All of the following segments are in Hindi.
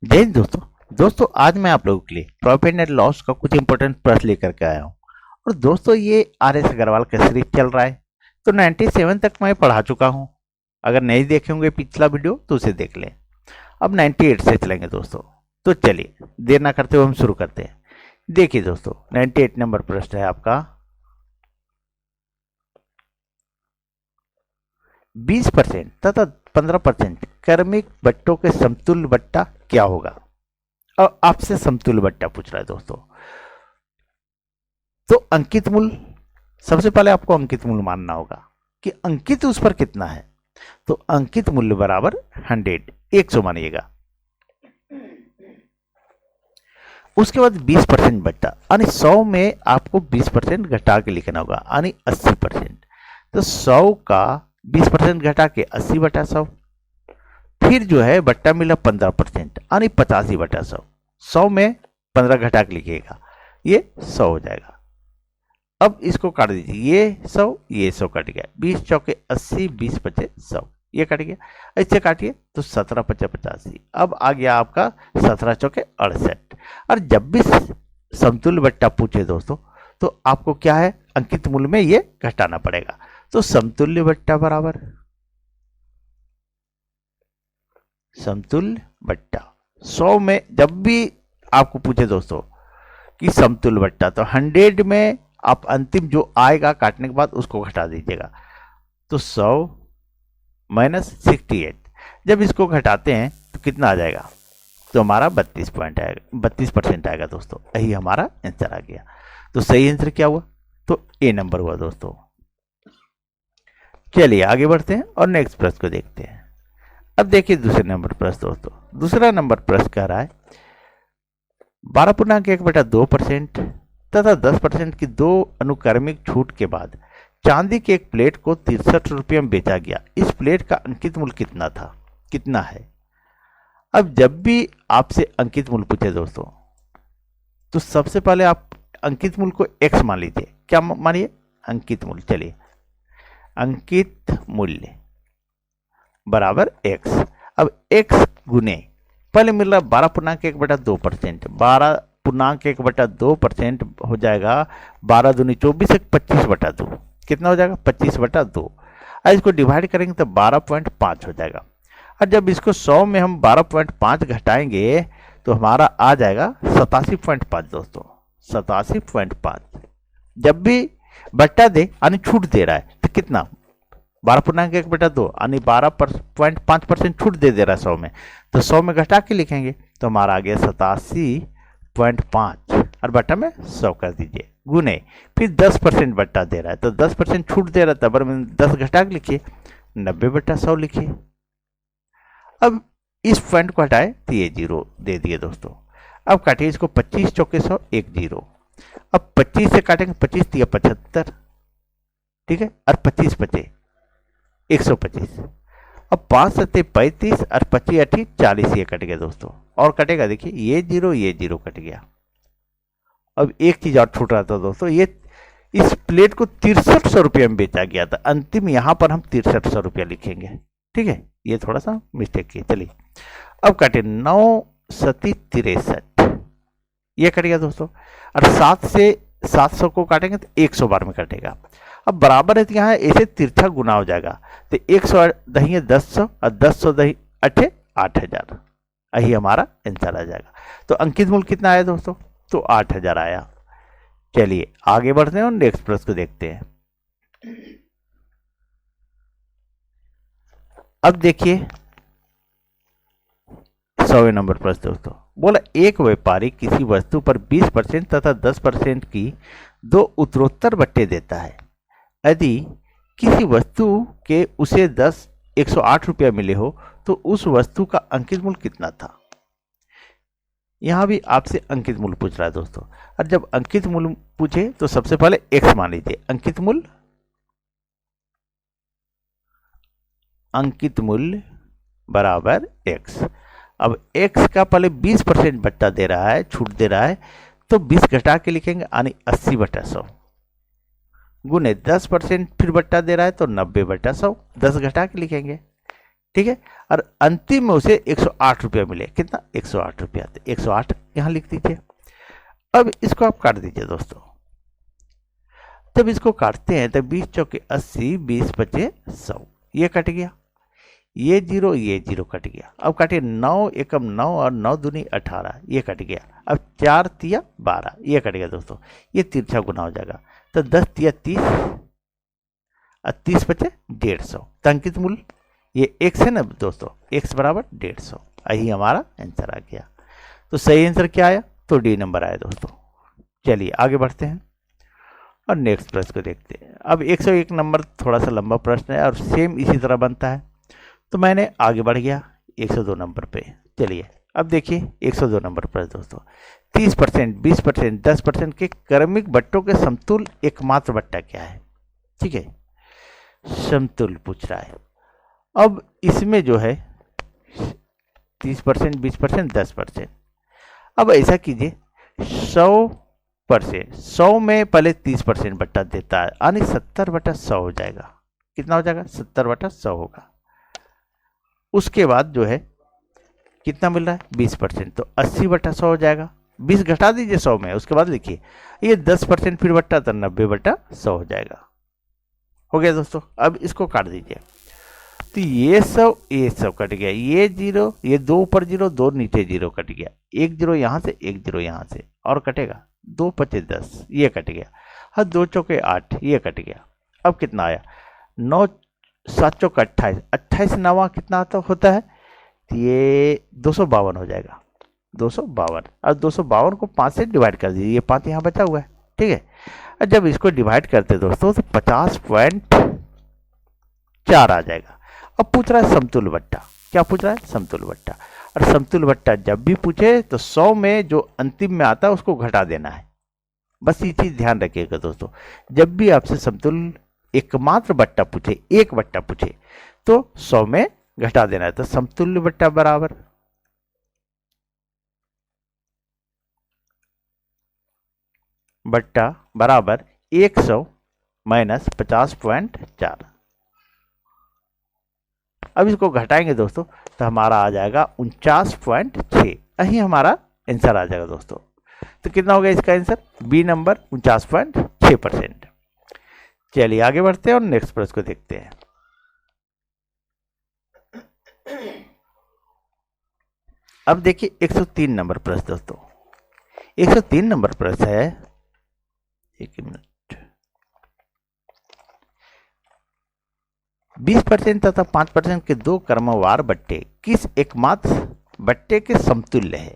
जय हिंद दोस्तों। आज मैं आप लोगों के लिए प्रॉफिट एंड लॉस का कुछ इंपॉर्टेंट प्रश्न लेकर के आया हूँ। और दोस्तों ये आर एस अग्रवाल का सीरीज चल रहा है, तो 97 तक मैं पढ़ा चुका हूँ। अगर नहीं देखे होंगे पिछला वीडियो तो उसे देख लें। अब 98 से चलेंगे दोस्तों। तो चलिए देर ना करते हुए हम शुरू करते हैं। देखिए दोस्तों, 98 नंबर प्रश्न है आपका। 20% तथा 15% क्रमिक बट्टों के समतुल्य बट्टा क्या होगा? और आपसे समतुल्य बट्टा पूछ रहा है दोस्तों। तो अंकित मूल्य, सबसे पहले आपको अंकित मूल्य मानना होगा कि अंकित उस पर कितना है। तो अंकित मूल्य बराबर 100 मानिएगा। उसके बाद 20% बट्टा, यानी 100 में आपको 20% घटा के लिखना होगा, यानी 80%। तो 100 का 20% घटा के 80 बटा 100। फिर जो है बट्टा मिला 15%, यानी 85 बटा 100। 100 में 15 घटा के लिखिएगा, ये 100 हो जाएगा। अब इसको काट दीजिए, ये 100 कट गया। 20 चौके 80, 20 पचे 100, ये कट गया। ऐसे काटिए तो 17 पचे 85। अब आ गया आपका 17 चौके 68। और जब भी समतुल्य बट्टा पूछे दोस्तों, तो आपको क्या है, अंकित मूल्य में ये घटाना पड़ेगा। तो समतुल्य बट्टा बराबर समतुल्य बट्टा 100 में जब भी आपको पूछे दोस्तों कि समतुल्य बट्टा, तो 100 में आप अंतिम जो आएगा काटने के बाद उसको घटा दीजिएगा। तो 100 माइनस 68, जब इसको घटाते हैं तो कितना आ जाएगा? तो हमारा 32% आएगा दोस्तों। यही हमारा आंसर आ गया। तो सही आंसर क्या हुआ? तो ए नंबर हुआ दोस्तों। चलिए आगे बढ़ते हैं और नेक्स्ट प्रश्न को देखते हैं। अब देखिए दूसरे नंबर प्रश्न दोस्तों। दूसरा नंबर प्रश्न कह रहा है 12.1/2% तथा 10% की 2 अनुक्रमिक छूट के बाद चांदी के एक प्लेट को 63 रुपये में बेचा गया। इस प्लेट का अंकित मूल्य कितना है? अब जब भी आपसे अंकित मूल्य पूछे दोस्तों, तो सबसे पहले आप अंकित मूल्य को x मान लीजिए। क्या मानिए? अंकित मूल्य। चलिए, अंकित मूल्य बराबर x। अब x गुने पहले मिल रहा 12.1/2%। 12.1/2% हो जाएगा 12 दूनी 24, 25/2। कितना हो जाएगा? 25/2। और इसको डिवाइड करेंगे तो 12.5 हो जाएगा। और जब इसको 100 में हम 12.5 घटाएंगे तो हमारा आ जाएगा 87.5 दोस्तों। 87.5। जब भी बट्टा दे यानी छूट दे रहा है तो कितना? 12.1/2 यानी 12.5% छूट दे रहा है 100 में। तो 100 में घटा के लिखेंगे तो हमारा आ गया 87.5 और बट्टा में 100 कर दीजिए गुने। फिर 10% बट्टा दे रहा है तो 10% छूट दे रहा है, तब में 10 घटा के लिखिए, 90/100 लिखिए। अब इस पॉइंट को हटाए तो ये 0 दे दिए दोस्तों। अब काटिए इसको, 25 चौके 100, 1 0। अब 25 से काटेंगे, 25 दिया 75, ठीक है, और 25 बचे 125। अब 5 सत्ते 35 और 25 8 40, ये कट गया दोस्तों। और कटेगा, देखिए ये 0 कट गया। अब एक चीज और छूट रहा था दोस्तों, ये इस प्लेट को 6300 रुपये में बेचा गया था। अंतिम यहां पर हम 6300 रुपया लिखेंगे, ठीक है, ये थोड़ा सा मिस्टेक किए। चलिए अब काटे, 9 सती 63, ये कट गया दोस्तों। और 7 से 700 को काटेंगे तो 100 बार में कटेगा। अब बराबर है तो यहाँ ऐसे तिरछा गुना हो जाएगा, तो 100 दही 1000 और 1000 दही 8000। यही हमारा आंसर आ जाएगा। तो अंकित मूल्य कितना आया दोस्तों? तो 8000 आया। चलिए आगे बढ़ते हैं और नेक्स्ट प्रश्न को देखते हैं। अब देखिए 100वें नंबर प्रश्न दोस्तों। बोला एक व्यापारी किसी वस्तु पर 20% तथा 10% की 2 उत्तरोत्तर बट्टे देता है। यदि किसी वस्तु के उसे 108 रुपया मिले हो तो उस वस्तु का अंकित मूल्य कितना था? यहां भी आपसे अंकित मूल्य पूछ रहा है दोस्तों। और जब अंकित मूल्य पूछे तो सबसे पहले x मान लीजिए। अंकित मूल्य बराबर x। अब x का पहले 20% बट्टा दे रहा है, छूट दे रहा है, तो 20 घटा के लिखेंगे, यानी 80/100 गुने 10% फिर बट्टा दे रहा है तो 90/100, 10 घटा के लिखेंगे, ठीक है, और अंतिम में उसे 108 रुपया मिले। कितना? 108 रुपया। 108 यहां लिख दीजिए। अब इसको आप काट दीजिए दोस्तों। जब इसको काटते हैं तो 20 चौके 80, 20 पचे 100, ये कट गया। ये जीरो कट गया। अब काटिए 9 एकम 9 और 9 दूनी 18, ये कट गया। अब 4 तिया 12, ये कट गया दोस्तों। ये तिरछा गुना हो जाएगा, तो 10 तिया 30 और 30 पचे 150। तो अंकित मूल्य ये x है ना दोस्तों, x बराबर 150। यही हमारा आंसर आ गया। तो सही आंसर क्या आया? तो डी नंबर आया दोस्तों। चलिए आगे बढ़ते हैं और नेक्स्ट प्रश्न को देखते हैं। अब 101 नंबर थोड़ा सा लंबा प्रश्न है और सेम इसी तरह बनता है, तो मैंने आगे बढ़ गया 102 नंबर पे। चलिए अब देखिए 102 नंबर पर दोस्तों, 30%, 20%, 10% के क्रमिक बट्टों के समतुल्य एकमात्र बट्टा क्या है? ठीक है, समतुल्य पूछ रहा है। अब इसमें जो है 30%, 20%, 10%। अब ऐसा कीजिए 100%, 100 में पहले 30% बट्टा देता है, यानी 70/100 हो जाएगा। कितना हो जाएगा? 70/100 होगा। उसके बाद जो है कितना मिल रहा है? 20%, तो 80/100 हो जाएगा। 20 घटा दीजिए 100 में, उसके बाद लिखिए ये 10% फिर बट्टा, तो 90/100 हो जाएगा। हो गया दोस्तों। अब इसको काट दीजिए, तो ये 100 कट गया, ये 0, ये 2 ऊपर 0, 2 नीचे 0 कट गया। 1 0 यहाँ से, 1 0 यहाँ से, और कटेगा 2 पचे 10, ये कट गया। हाँ 2 चौके 8, ये कट गया। अब कितना आया? 9 7 चौके 28, 28 9 कितना आता होता है? ये 252 हो जाएगा, 252। अब 252 को 5 से डिवाइड कर दीजिए, ये 5 यहाँ बचा हुआ है। ठीक है, और जब इसको डिवाइड करते दोस्तों तो 50.4 आ जाएगा। अब पूछ रहा है समतुल्य बट्टा। क्या पूछ रहा है? समतुल्य बट्टा। और समतुल्य बट्टा जब भी पूछे तो 100 में जो अंतिम में आता है उसको घटा देना है। बस ये चीज ध्यान रखिएगा दोस्तों, जब भी आपसे समतुल्य एकमात्र बट्टा पूछे, एक बट्टा पूछे, तो 100 में घटा देना है। तो समतुल्य बट्टा बराबर बट्टा बराबर 100 माइनस 50.4। अब इसको घटाएंगे दोस्तों तो हमारा आ जाएगा 49.6। यही हमारा आंसर आ जाएगा दोस्तों। तो कितना हो गया इसका आंसर? B number 49.6%। चलिए आगे बढ़ते हैं और नेक्स्ट प्रश्न को देखते हैं। अब देखिए 103 नंबर प्रश्न दोस्तों। 103 नंबर प्रश्न है, एक मिनट, 20% तथा 5% के दो क्रमवार बट्टे किस एकमात्र बट्टे के समतुल्य है?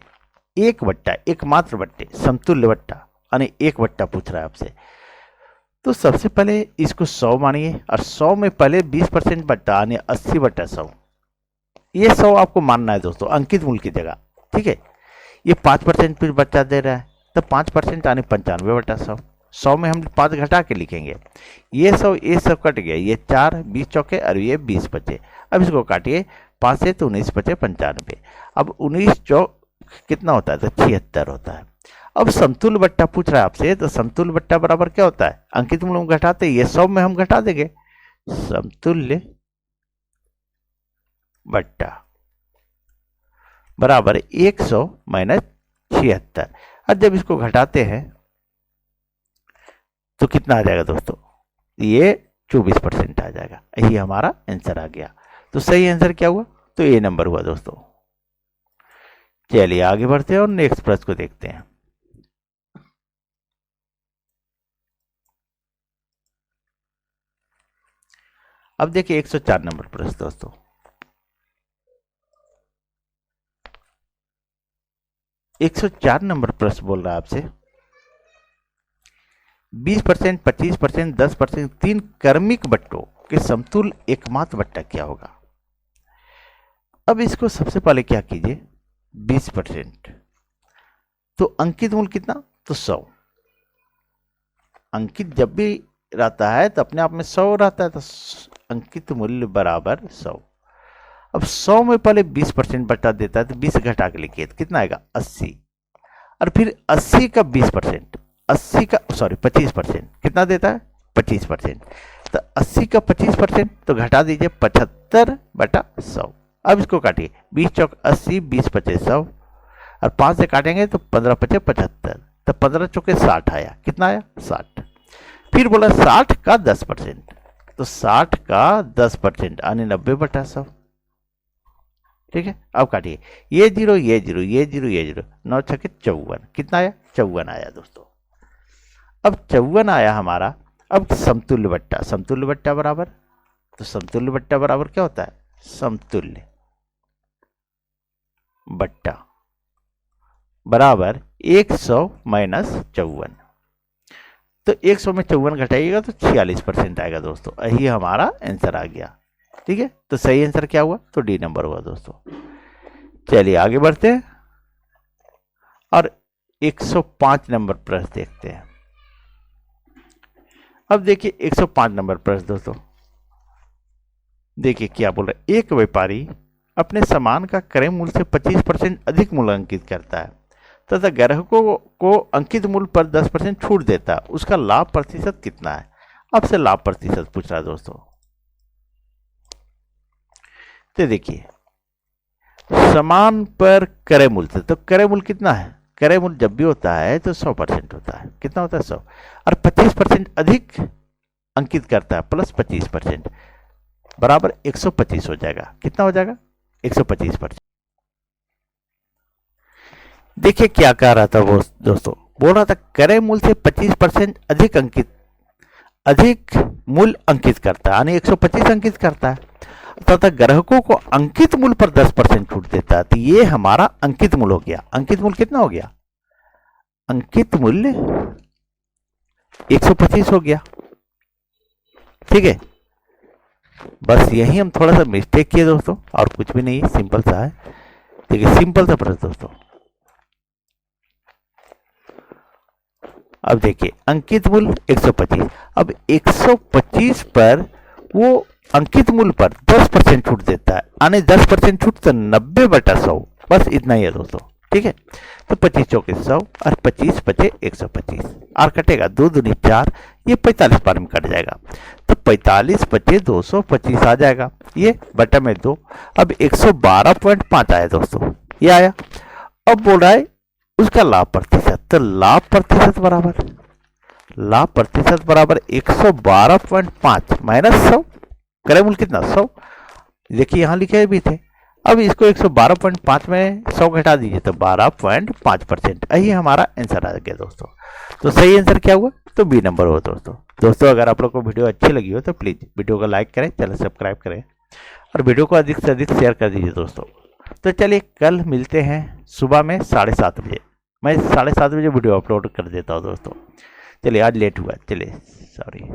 एक बट्टा, एकमात्र बट्टे, समतुल्य बट्टा, यानी एक बट्टा पूछ रहा है आपसे। तो सबसे पहले इसको 100 मानिए, और 100 में पहले 20% बट्टा यानी 80/100। ये 100 आपको मानना है दोस्तों अंकित मूल्य की जगह। ठीक है, ये 5% फिर बच्चा दे रहा है, तो 5% यानी 95/100। 100 में हम 5 घटा के लिखेंगे। ये 100, ये 100 कट गया, ये 4, 20 चौके और ये 20 बचे। अब इसको काटिए 5 से, तो 19 बचे 95। अब 19 चौक कितना होता है? तो 76 होता है। अब समतुल्य बट्टा पूछ रहा है आपसे, तो समतुल्य बट्टा बराबर क्या होता है? अंकित मूल्य में घटाते, ये 100 में हम घटा देंगे, समतुल्य बट्टा बराबर 100 माइनस 76। और जब इसको घटाते हैं तो कितना आ जाएगा दोस्तों? ये 24% आ जाएगा। यही हमारा आंसर आ गया। तो सही आंसर क्या हुआ? तो ए नंबर हुआ दोस्तों। चलिए आगे बढ़ते हैं और नेक्स्ट प्रश्न को देखते हैं। अब देखिए 104 नंबर प्रश्न दोस्तों। 104 नंबर प्रश्न बोल रहा है आपसे 20%, 25%, 10% 3 क्रमिक बट्टों के समतुल्य एकमात्र बट्टा क्या होगा? अब इसको सबसे पहले क्या कीजिए, 20%, तो अंकित मूल्य कितना? तो 100। अंकित जब भी रहता है तो अपने आप में 100 रहता है, तो अंकित मूल्य बराबर 100। अब 100 में पहले 20% बट्टा देता है, तो 20 घटा के लिखिए, तो कितना आएगा? 80। और फिर 80 का 20%, 80 का 25% कितना देता है? 25%। तो 80 का 25% तो घटा दीजिए 75/100। अब इसको काटिए, 20 चौक 80, 20 पचे 100 और 5 से काटेंगे तो 15 पचे 75, तो 15 चौके 60 आया। कितना आया? 60। फिर बोला 60 का 10%, तो 60 का 10% यानी 90/100। ठीक है, अब काटिए, ये जीरो ये जीरो ये जीरो ये जीरो, 9 छके 54। कितना आया? 54 आया दोस्तों। अब 54 आया हमारा। अब समतुल्य बट्टा, समतुल्य बट्टा बराबर, तो समतुल्य बट्टा बराबर क्या होता है? समतुल्य बट्टा बराबर 100 माइनस 54। तो 100 में 54 घटाइएगा तो 46% आएगा दोस्तों। यही हमारा आंसर आ गया। ठीक है, तो सही आंसर क्या हुआ? तो डी नंबर हुआ दोस्तों। चलिए आगे बढ़ते हैं और 105 नंबर प्रश्न देखते हैं। अब देखिए 105 नंबर प्रश्न दोस्तों, देखिए क्या बोल रहा है। एक व्यापारी अपने सामान का क्रय मूल्य से 25% अधिक मूल्य अंकित करता है तथा ग्राहकों को अंकित मूल्य पर 10% छूट देता है। उसका लाभ प्रतिशत कितना है? आपसे लाभ प्रतिशत पूछ रहा है दोस्तों। तो देखिए सामान पर क्रय मूल्य, तो क्रय मूल्य कितना है? क्रय मूल्य जब भी होता है तो 100% होता है। कितना होता है? 100। और 25% अधिक अंकित करता है प्लस 25% बराबर 125 हो जाएगा। कितना हो जाएगा? 125%। देखिए क्या कह रहा था वो दोस्तों, बोल रहा था क्रय मूल्य से 25% अधिक मूल्य अंकित करता है, यानी 125 अंकित करता है तथा ग्राहकों को अंकित मूल्य पर 10% छूट देता है। तो ये हमारा अंकित मूल्य हो गया। अंकित मूल्य कितना हो गया? अंकित मूल्य 125 हो गया। ठीक है, बस यही हम थोड़ा सा मिस्टेक किए दोस्तों, और कुछ भी नहीं, सिंपल सा है। देखिए सिंपल सा प्रश्न दोस्तों। अब देखिए अंकित मूल्य 125, अब 125 पर वो अंकित मूल्य पर 10% छूट देता है, यानी 10% छूट तो 90/100, बस इतना ही है दोस्तों। ठीक है, तो 25 चौके 100 और 25 पचे 125 और कटेगा 2 दूनी 4, ये 45 बार में कट जाएगा। तो 45 पचे 225 आ जाएगा, ये बटा में 2। अब 112.5 आया दोस्तों, ये आया। अब बोल रहा है उसका लाभ प्रतिशत, तो लाभ प्रतिशत बराबर 112.5 माइनस 100। क्रय मूल्य कितना? 100। देखिए यहां लिखे भी थे। अब इसको 112.5 में 100 घटा दीजिए तो 12.5%। यही हमारा आंसर आ गया दोस्तों। तो सही आंसर क्या हुआ? तो बी नंबर हुआ दोस्तों। अगर आप लोग को वीडियो अच्छी लगी हो तो प्लीज वीडियो को लाइक करें, चैनल सब्सक्राइब करें और वीडियो को अधिक से अधिक शेयर कर दीजिए दोस्तों। तो चलिए कल मिलते हैं सुबह में 7:30 बजे। मैं 7:30 बजे वीडियो अपलोड कर देता हूँ दोस्तों। चलिए आज लेट हुआ, चलिए सॉरी।